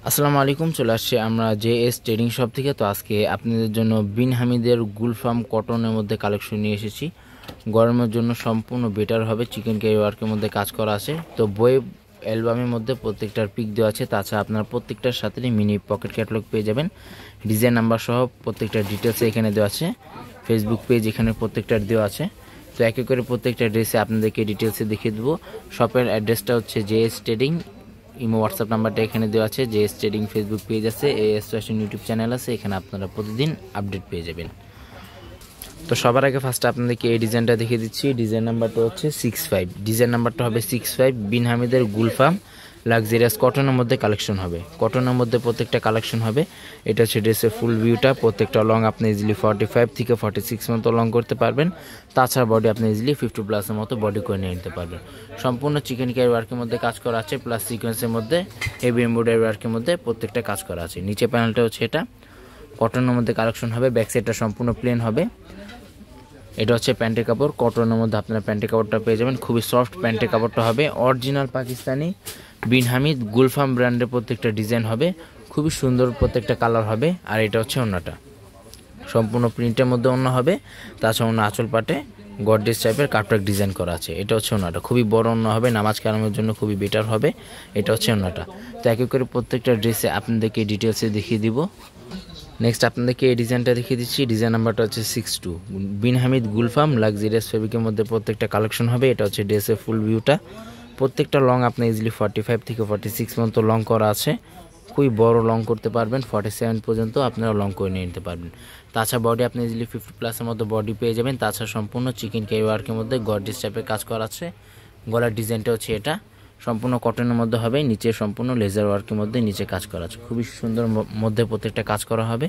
আসসালামু আলাইকুম। চলে আসছে আমরা জেএস ট্রেডিং শপ থেকে। তো আজকে আপনাদের জন্য বিন হামিদের গুলফাম কটনের মধ্যে কালেকশন নিয়ে এসেছি। গরমের জন্য সম্পূর্ণ বেটার হবে। চিকেন কারি ওয়ার্কের মধ্যে কাজ করা আছে। তো বই অ্যালবামের মধ্যে প্রত্যেকটার পিক দেওয়া আছে। তাছাড়া আপনারা প্রত্যেকটার সাথে মিনি পকেট ক্যাটালগ পেয়ে যাবেন। ডিজাইন নাম্বার সহ প্রত্যেকটা ডিটেলসে এখানে দেওয়া আছে। ফেসবুক পেজ এখানে প্রত্যেকটার দেওয়া আছে। তো এক এক করে প্রত্যেকটা ড্রেসে আপনাদেরকে ডিটেলসে দেখিয়ে দেবো। শপের অ্যাড্রেসটা হচ্ছে জেএস ট্রেডিং। ইমো হোয়াটসঅ্যাপ নাম্বারটা এখানে দেওয়া আছে। জেএস ট্রেডিং ফেসবুক পেজ আছে, এএস ফ্যাশন ইউটিউব চ্যানেল আছে। এখানে আপনারা প্রতিদিন আপডেট পেয়ে যাবেন। তো সবার আগে ফার্স্টে আপনাদেরকে এই ডিজাইনটা দেখিয়ে দিচ্ছি। ডিজাইন নাম্বারটা হচ্ছে 65। ডিজাইন নাম্বারটা হবে 65। বিন হামিদের গুলফাম লাক্সারিয়াস কটনের মধ্যে কালেকশন হবে। কটনের মধ্যে প্রত্যেকটা কালেকশন হবে। এটা হচ্ছে ড্রেসের ফুল ভিউটা। প্রত্যেকটা লং আপনি ইজিলি 45 থেকে 46 মতো লং করতে পারবেন। তাছাড়া বডি আপনি ইজিলি 50+ মতো বডি করে নিয়ে নিতে পারবেন। সম্পূর্ণ চিকেন কারি ওয়ার্কের মধ্যে কাজ করা আছে, প্লাস সিকোয়েন্সের মধ্যে হেভি এমব্রয়ডারি ওয়ার্কের মধ্যে প্রত্যেকটা কাজ করা আছে। নিচে প্যানেলটা হচ্ছে এটা কটনের মধ্যে কালেকশন হবে। ব্যাক সাইডটা সম্পূর্ণ প্লেন হবে। এটা হচ্ছে প্যান্টের কাপড়। কটনের মধ্যে আপনারা প্যান্টের কাপড়টা পেয়ে যাবেন। খুবই সফট প্যান্টের কাপড়টা হবে। অরিজিনাল পাকিস্তানি বিন হামিদ গুলফাম ব্র্যান্ডের প্রত্যেকটা ডিজাইন হবে। খুবই সুন্দর প্রত্যেকটা কালার হবে। আর এটা হচ্ছে ওড়নাটা, সম্পূর্ণ প্রিন্টের মধ্যে ওড়না হবে। তাছাড়া ওড়না আঁচল পাটে গর্জিয়াস টাইপের কাটওয়ার্ক ডিজাইন করা আছে। এটা হচ্ছে ওড়নাটা, খুবই বড় ওড়না হবে, নামাজ কালামের জন্য খুবই বেটার হবে। এটা হচ্ছে ওড়নাটা। তো এক এক করে প্রত্যেকটা ড্রেসে আপনাদেরকে ডিটেলসে দেখিয়ে দিব। নেক্সট আপনাদেরকে এই ডিজাইনটা দেখিয়ে দিচ্ছি। ডিজাইন নাম্বারটা হচ্ছে 62। বিন হামিদ গুলফাম লাক্সারিয়াস ফেব্রিকের মধ্যে প্রত্যেকটা কালেকশন হবে। এটা হচ্ছে ড্রেসের ফুল ভিউটা। প্রত্যেকটা লং আপনি ইজিলি 45 থেকে 46 মতো লং করা আছে। খুবই বড় লং করতে পারবেন। 47 পর্যন্ত আপনারা লং করে নিয়ে নিতে পারবেন। তাছাড়া বডি আপনি ইজিলি 50+এর মতো বডি পেয়ে যাবেন। তাছাড়া সম্পূর্ণ চিকেন কারি ওয়ার্কের মধ্যে গর্জিয়াস টাইপের কাজ করা আছে। গলার ডিজাইনটা হচ্ছে এটা, সম্পূর্ণ কটনের মধ্যে হবে। নিচে সম্পূর্ণ লেজার ওয়ার্কের মধ্যে নিচে কাজ করা আছে। খুবই সুন্দর মধ্যে প্রত্যেকটা কাজ করা হবে।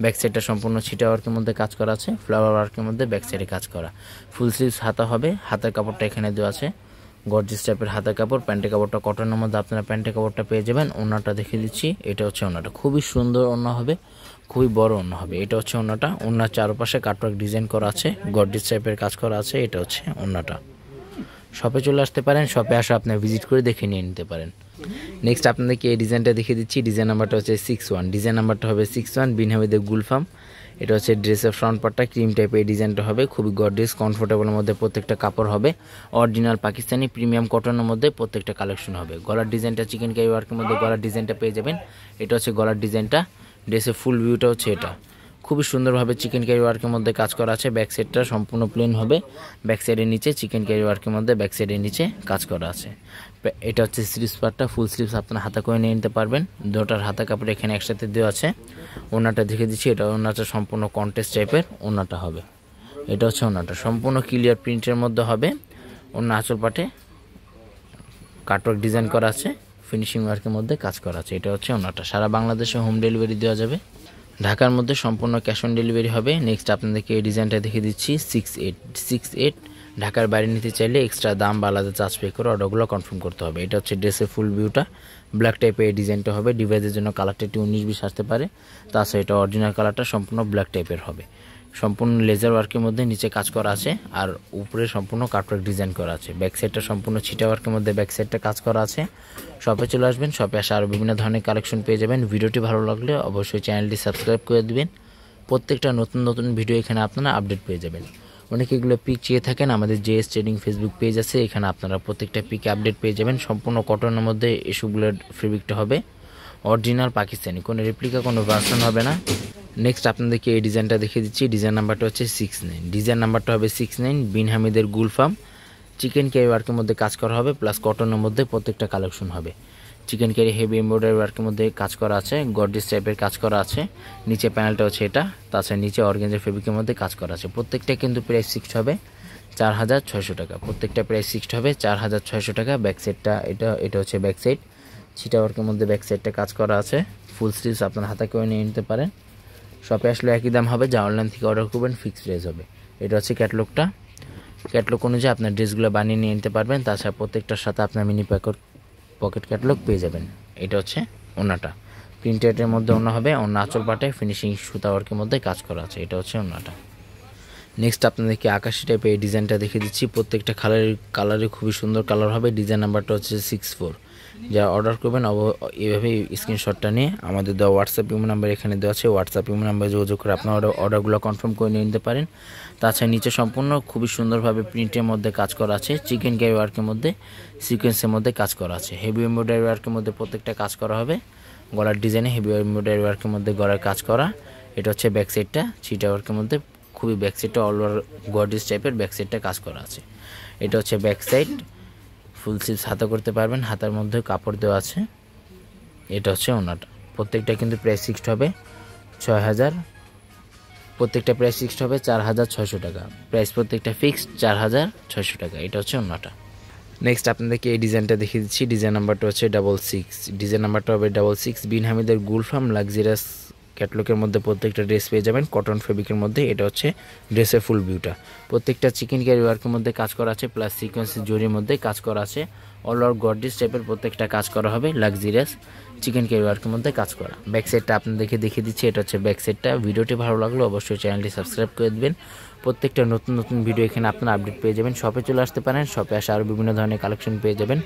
ব্যাক সাইডটা সম্পূর্ণ ছিটা ওয়ার্কের মধ্যে কাজ করা আছে। ফ্লাওয়ার ওয়ার্কের মধ্যে ব্যাক সাইডে কাজ করা। ফুল স্লিভস হাতা হবে। হাতের কাপড়টা এখানে দেওয়া আছে গর্জিয়াস টাইপের হাতের কাপড়। প্যান্টের কাপড়টা কটনের মধ্যে আপনারা প্যান্টের কাপড়টা পেয়ে যাবেন। ওড়নাটা দেখিয়ে দিচ্ছি। এটা হচ্ছে ওড়নাটা, খুবই সুন্দর ওড়না হবে, খুবই বড় ওড়না হবে। এটা হচ্ছে ওড়নাটা। ওড়নার চারপাশে কাটওয়ার্ক ডিজাইন করা আছে, গর্জিয়াস টাইপের কাজ করা আছে। এটা হচ্ছে ওড়নাটা। শপে চলে আসতে পারেন। শপে আসা আপনি ভিজিট করে দেখে নিয়ে নিতে পারেন। নেক্সট আপনাদেরকে এই ডিজাইনটা দেখিয়ে দিচ্ছি। ডিজাইন নাম্বারটা হচ্ছে 61। ডিজাইন নাম্বারটা হবে 61। বিন হামিদের গুলফাম। এটা হচ্ছে ড্রেসের ফ্রন্ট পার্টটা ক্রিম টাইপের এই ডিজাইনটা হবে। খুবই গর্জিয়াস কমফোর্টেবলের মধ্যে প্রত্যেকটা কাপড় হবে। অরিজিনাল পাকিস্তানি প্রিমিয়াম কটনের মধ্যে প্রত্যেকটা কালেকশন হবে। গলার ডিজাইনটা চিকেন কারি ওয়ার্কের মধ্যে গলার ডিজাইনটা পেয়ে যাবেন। এটা হচ্ছে গলার ডিজাইনটা। ড্রেসের ফুল ভিউটা হচ্ছে এটা। খুবই সুন্দরভাবে চিকেন কারি ওয়ার্কের মধ্যে কাজ করা আছে। ব্যাক সাইডটা সম্পূর্ণ প্লেন হবে। ব্যাক সাইডের নিচে চিকেন কারি ওয়ার্কের মধ্যে ব্যাক সাইডের নিচে কাজ করা আছে। এটা হচ্ছে স্লিভস পার্টটা। ফুল স্লিভস আপনারা হাতা করে নিয়ে নিতে পারবেন। দুটার হাতা কাপড় এখানে একসাথে দেওয়া আছে। ওড়নাটা দেখে দিচ্ছি। এটা ওড়নাটা সম্পূর্ণ কন্ট্রাস্ট টাইপের ওড়নাটা হবে। এটা হচ্ছে ওড়নাটা, সম্পূর্ণ ক্লিয়ার প্রিন্টের মধ্যে হবে। ওড়না আঁচল পাটে কাটওয়ার্ক ডিজাইন করা আছে, ফিনিশিং ওয়ার্কের মধ্যে কাজ করা আছে। এটা হচ্ছে ওড়নাটা। সারা বাংলাদেশে হোম ডেলিভারি দেওয়া যাবে। ঢাকার মধ্যে সম্পূর্ণ ক্যাশ অন ডেলিভারি হবে। নেক্সট আপনাদেরকে এই ডিজাইনটা দেখিয়ে দিচ্ছি। 68। ঢাকার বাইরে নিতে চাইলে এক্সট্রা দাম বা আলাদা চার্জ পে করে অর্ডারগুলো কনফার্ম করতে হবে। এটা হচ্ছে ড্রেসের ফুল ভিউটা। ব্ল্যাক টাইপের এই ডিজাইনটা হবে। ডিভাইসের জন্য কালারটা একটু 19-20 আসতে পারে। তাছাড়া এটা অরিজিনাল কালারটা সম্পূর্ণ ব্ল্যাক টাইপের হবে। সম্পূর্ণ লেজার ওয়ার্কের মধ্যে নিচে কাজ করা আছে। আর উপরে সম্পূর্ণ কাটওয়ার্ক ডিজাইন করা আছে। ব্যাক সাইডটা সম্পূর্ণ ছিটা ওয়ার্কের মধ্যে ব্যাক সাইডটা কাজ করা আছে। শপে চলে আসবেন। শপে আসে আরও বিভিন্ন ধরনের কালেকশন পেয়ে যাবেন। ভিডিওটি ভালো লাগলে অবশ্যই চ্যানেলটি সাবস্ক্রাইব করে দিবেন। প্রত্যেকটা নতুন নতুন ভিডিও এখানে আপনারা আপডেট পেয়ে যাবেন। অনেকে এগুলো পিক চেয়ে থাকেন, আমাদের জেএস ট্রেডিং ফেসবুক পেজ আছে। এখানে আপনারা প্রত্যেকটা পিকে আপডেট পেয়ে যাবেন। সম্পূর্ণ কটনের মধ্যে এসবগুলোর ফেব্রিকটা হবে অরিজিনাল পাকিস্তানি, কোনো রেপ্লিকা কোনো ভার্সন হবে না। নেক্সট আপনাদেরকে এই ডিজাইনটা দেখিয়ে দিচ্ছি। ডিজাইন নাম্বারটা হচ্ছে 69। ডিজাইন নাম্বারটা হবে 69। বিন হামিদের গুলফাম চিকেন কারি ওয়ার্কের মধ্যে কাজ করা হবে, প্লাস কটনের মধ্যে প্রত্যেকটা কালেকশন হবে। চিকেন কারি হেভি এমব্রয়ডারি ওয়ার্কের মধ্যে কাজ করা আছে, গর্জিয়াস টাইপের কাজ করা আছে। নিচে প্যানেলটা হচ্ছে এটা। তাছাড়া নিচে অর্গানজা ফেব্রিকের মধ্যে কাজ করা আছে। প্রত্যেকটা কিন্তু প্রাইস ফিক্সড হবে 4600 টাকা। প্রত্যেকটা প্রাইস ফিক্সড হবে 4600 টাকা। ব্যাক সাইডটা এটা হচ্ছে ব্যাক সাইড। ছিটা ওয়ার্কের মধ্যে ব্যাক সাইডটা কাজ করা আছে। ফুল স্লিভস আপনার হাতে করে নিয়ে নিতে পারেন। শপে আসলে একই দাম হবে, যা অনলাইন থেকে অর্ডার করবেন ফিক্সড প্রাইস হবে। এটা হচ্ছে ক্যাটলগটা। ক্যাটলগ অনুযায়ী আপনার ড্রেসগুলো বানিয়ে নিয়ে নিতে পারবেন। তাছাড়া প্রত্যেকটার সাথে আপনার মিনি পকেট ক্যাটলগ পেয়ে যাবেন। এটা হচ্ছে ওড়নাটা। প্রিন্টেডের মধ্যে ওড়না হবে। ওড়না আঁচল পাটে ফিনিশিং সুতা ওয়ার্কের মধ্যে কাজ করা আছে। এটা হচ্ছে ওড়নাটা। নেক্সট আপনাদেরকে আকাশি টাইপের এই ডিজাইনটা দেখিয়ে দিচ্ছি। প্রত্যেকটা কালারে খুবই সুন্দর কালার হবে। ডিজাইন নাম্বারটা হচ্ছে 64। যারা অর্ডার করবেন এইভাবে স্ক্রিনশটটা নিয়ে আমাদের দেওয়া হোয়াটসঅ্যাপ ইমো নাম্বার এখানে দেওয়া আছে, হোয়াটসঅ্যাপ ইমো নাম্বারে যোগাযোগ করে আপনারা অর্ডারগুলো কনফার্ম করে নিয়ে নিতে পারেন। তাছাড়া নিচে সম্পূর্ণ খুবই সুন্দরভাবে প্রিন্টের মধ্যে কাজ করা আছে, চিকেন কারি ওয়ার্কের মধ্যে সিকোয়েন্সের মধ্যে কাজ করা আছে, হেভি এমব্রয়ডারি ওয়ার্কের মধ্যে প্রত্যেকটা কাজ করা হবে। গলার ডিজাইনে হেভি এমব্রয়ডারি ওয়ার্কের মধ্যে গলার কাজ করা। এটা হচ্ছে ব্যাক সাইডটা চিটা ওয়ার্কের মধ্যে, খুবই ব্যাক সাইডটা অল ওভার গর্জিয়াস টাইপের ব্যাক সাইডটা কাজ করা আছে। এটা হচ্ছে ব্যাক সাইড, ফুল স্লিভস হাতা করতে পারবেন, হাতার মধ্যে কাপড় দেওয়া আছে। এটা হচ্ছে ওনাটা, প্রত্যেকটা কিন্তু প্রাইস ফিক্সড হবে 6000, প্রত্যেকটা প্রাইস ফিক্সড হবে 4600 টাকা, প্রাইস প্রত্যেকটা ফিক্সড 4600 টাকা। এটা হচ্ছে ওনাটা। নেক্সট আপনাদেরকে এই ডিজাইনটা দেখিয়ে দিচ্ছি, ডিজাইন নাম্বারটা হচ্ছে 66, ডিজাইন নাম্বারটা হবে 66। বিন হামিদের গুলফাম লাক্সারিয়াস ক্যাটলগের মধ্যে প্রত্যেকটা ড্রেস পেয়ে যাবেন কটন ফেব্রিকের মধ্যে। এটা হচ্ছে ড্রেসের ফুল ভিউটা, প্রত্যেকটা চিকেন কারি ওয়ার্কের মধ্যে কাজ করা আছে, প্লাস সিকোয়েন্সের জরির মধ্যে কাজ করা আছে। অল ওভার গর্জিয়াস টাইপের প্রত্যেকটা কাজ করা হবে, লাক্সারিয়াস চিকেন কারি ওয়ার্কের মধ্যে কাজ করা। ব্যাক সাইডটা আপনাদেরকে দেখিয়ে দিচ্ছি, এটা হচ্ছে ব্যাক সাইডটা। ভিডিওটি ভালো লাগলো অবশ্যই চ্যানেলটি সাবস্ক্রাইব করে দেবেন। প্রত্যেকটা নতুন নতুন ভিডিও এখানে আপনারা আপডেট পেয়ে যাবেন। শপে চলে আসতে পারেন, শপে আসে আরও বিভিন্ন ধরনের কালেকশন পেয়ে যাবেন।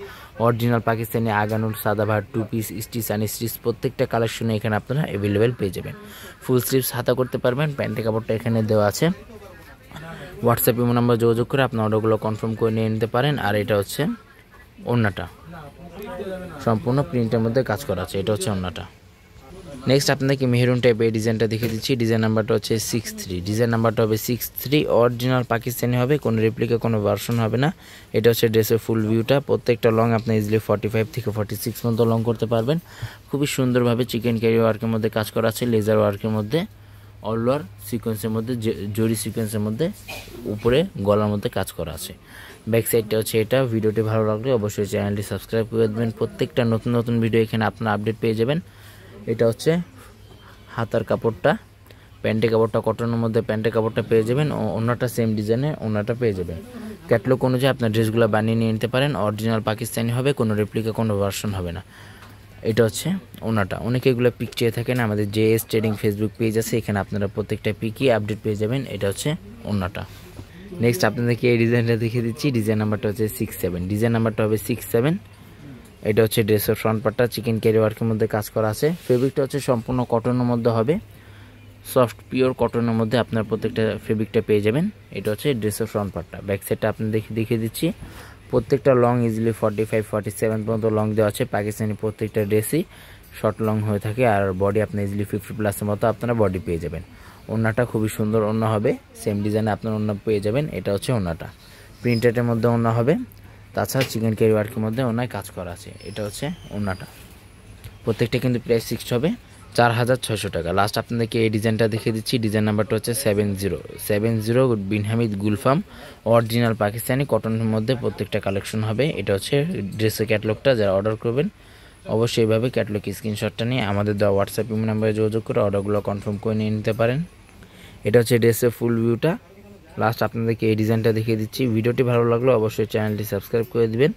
অরিজিনাল পাকিস্তানি আগানুর, সাদাভার, টু পিস, স্টিচ, আনস্টিচ প্রত্যেকটা কালেকশনে এখানে আপনারা অ্যাভেলেবেল পেয়ে যাবেন। ফুল স্লিভস হাতা করতে পারবেন, প্যান্টের কাপড়টা এখানে দেওয়া আছে। হোয়াটসঅ্যাপ ইমো নাম্বার যোগাযোগ করে আপনার অর্ডারগুলো কনফার্ম করে নিয়ে নিতে পারেন। আর এটা হচ্ছে ওড়নাটা, সম্পূর্ণ প্রিন্টের মধ্যে কাজ করা আছে। এটা হচ্ছে ওড়নাটা। নেক্সট আপনাদেরকে মেহরুন টাইপের এই ডিজাইনটা দেখিয়ে দিচ্ছি, ডিজাইন নাম্বারটা হচ্ছে 63, ডিজাইন নাম্বারটা হবে 63। অরিজিনাল পাকিস্তানি হবে, কোনো রেপ্লিকা কোনো ভার্সন হবে না। এটা হচ্ছে ড্রেসের ফুল ভিউটা, প্রত্যেকটা লং আপনি ইজিলি 45 থেকে 46 পর্যন্ত লং করতে পারবেন। খুবই সুন্দরভাবে চিকেন কারি ওয়ার্কের মধ্যে কাজ করা আছে, লেজার ওয়ার্কের মধ্যে, অল ওভার সিকোয়েন্সের মধ্যে, জরি সিকোয়েন্সের মধ্যে, উপরে গলার মধ্যে কাজ করা আছে। ব্যাক সাইডটা হচ্ছে এটা। ভিডিওটি ভালো লাগলে অবশ্যই চ্যানেলটি সাবস্ক্রাইব করে দেবেন। প্রত্যেকটা নতুন নতুন ভিডিও এখানে আপনারা আপডেট পেয়ে যাবেন। এটা হচ্ছে হাতার কাপড়টা, প্যান্টের কাপড়টা কটনের মধ্যে প্যান্টের কাপড়টা পেয়ে যাবেন। ওনাটা সেম ডিজাইনে ওনাটা পেয়ে যাবেন। ক্যাটলগ অনুযায়ী আপনার ড্রেসগুলো বানিয়ে নিয়ে নিতে পারেন। অরিজিনাল পাকিস্তানি হবে, কোনো রেপ্লিকা কোনো ভার্সন হবে না। এটা হচ্ছে ওনাটা। অনেকে এগুলো পিক চেয়ে থাকেন, আমাদের JS ট্রেডিং ফেসবুক পেজ আছে, এখানে আপনারা প্রত্যেকটা পিকই আপডেট পেয়ে যাবেন। এটা হচ্ছে ওনাটা। নেক্সট আপনাদেরকে এই ডিজাইনটা দেখিয়ে দিচ্ছি, ডিজাইন নাম্বারটা হচ্ছে 67, ডিজাইন নাম্বারটা হবে 67। এটা হচ্ছে ড্রেসের ফ্রন্ট পার্টটা চিকেন কারি ওয়ার্কের মধ্যে কাজ করা আছে। ফেব্রিকটা হচ্ছে সম্পূর্ণ কটনের মধ্যে হবে, সফট পিওর কটনের মধ্যে আপনার প্রত্যেকটা ফেব্রিকটা পেয়ে যাবেন। এটা হচ্ছে ড্রেসের ফ্রন্ট পার্টটা। ব্যাক সাইডটা আপনি দেখিয়ে দিচ্ছি, প্রত্যেকটা লং ইজিলি 45 47 পর্যন্ত লং দেওয়া আছে। পাকিস্তানি প্রত্যেকটা ড্রেসই শর্ট লং হয়ে থাকে, আর বডি আপনি ইজিলি 50+ মতো আপনারা বডি পেয়ে যাবেন। ওড়নাটা খুবই সুন্দর ওড়না হবে, সেম ডিজাইনে আপনার ওড়না পেয়ে যাবেন। এটা হচ্ছে ওড়নাটা, প্রিন্টেডের মধ্যে ওড়না হবে, তাছাড়া চিকেন কারি ওয়ার্কের মধ্যে ওনায় কাজ করা আছে। এটা হচ্ছে ওড়নাটা, প্রত্যেকটা কিন্তু প্রাইস ফিক্সড হবে 4600 টাকা। লাস্ট আপনাদেরকে এই ডিজাইনটা দেখিয়ে দিচ্ছি, ডিজাইন নাম্বারটা হচ্ছে 70 বিন হামিদ গুলফাম অরিজিনাল পাকিস্তানি কটনের মধ্যে প্রত্যেকটা কালেকশন হবে। এটা হচ্ছে ড্রেসের ক্যাটলগটা, যারা অর্ডার করবেন অবশ্যই এইভাবে ক্যাটলগ স্ক্রিনশটটা নিয়ে আমাদের দেওয়া হোয়াটসঅ্যাপ ইমো নাম্বারে যোগাযোগ করে অর্ডারগুলো কনফার্ম করে নিয়ে নিতে পারেন। এটা হচ্ছে ড্রেসের ফুল ভিউটা। লাস্ট আপনাদেরকে এই ডিজাইনটা দেখিয়ে দিচ্ছি। ভিডিওটি ভালো লাগলো অবশ্যই চ্যানেলটি সাবস্ক্রাইব করে দিবেন।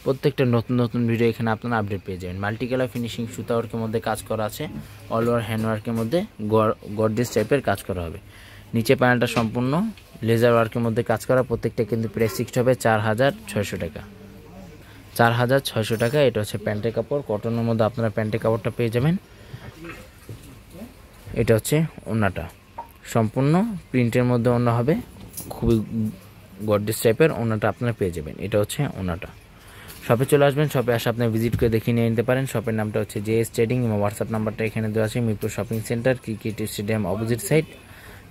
প্রত্যেকটা নতুন নতুন ভিডিও এখানে আপনারা আপডেট পেয়ে যাবেন। মাল্টি কালার ফিনিশিং সুতা ওয়ার্কের মধ্যে কাজ করা আছে, অল ওভার হ্যান্ড ওয়ার্কের মধ্যে গর্জিয়াস টাইপের কাজ করা হবে। নিচে প্যানেলটা সম্পূর্ণ লেজার ওয়ার্কের মধ্যে কাজ করা, প্রত্যেকটা কিন্তু প্রাইস ফিক্সড হবে 4600 টাকা, 4600 টাকা। এটা হচ্ছে প্যান্টের কাপড়, কটনের মধ্যে আপনারা প্যান্টের কাপড়টা পেয়ে যাবেন। এটা হচ্ছে ওড়নাটা, সম্পূর্ণ প্রিন্টের মধ্যে ওড়না হবে, খুবই গর্জিয়াস টাইপের ওড়নাটা আপনারা পেয়ে যাবেন। এটা হচ্ছে ওড়নাটা। শপে চলে আসবেন, শপে আসে আপনি ভিজিট করে দেখে নিয়ে নিতে পারেন। শপের নামটা হচ্ছে JS ট্রেডিং এবং হোয়াটসঅ্যাপ নাম্বারটা এখানে দেওয়া আছে। Mirpur shopping centre, cricket stadium opposite side,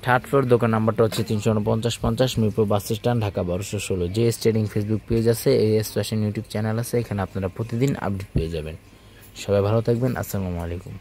3rd floor. দোকান নাম্বারটা হচ্ছে 34950 Mirpur bus stand, Dhaka 1216। JS trading Facebook page আছে, AS ফ্যাশন ইউটিউব চ্যানেল আছে, এখানে আপনারা প্রতিদিন আপডেট পেয়ে যাবেন। সবাই ভালো থাকবেন, আসসালামু আলাইকুম।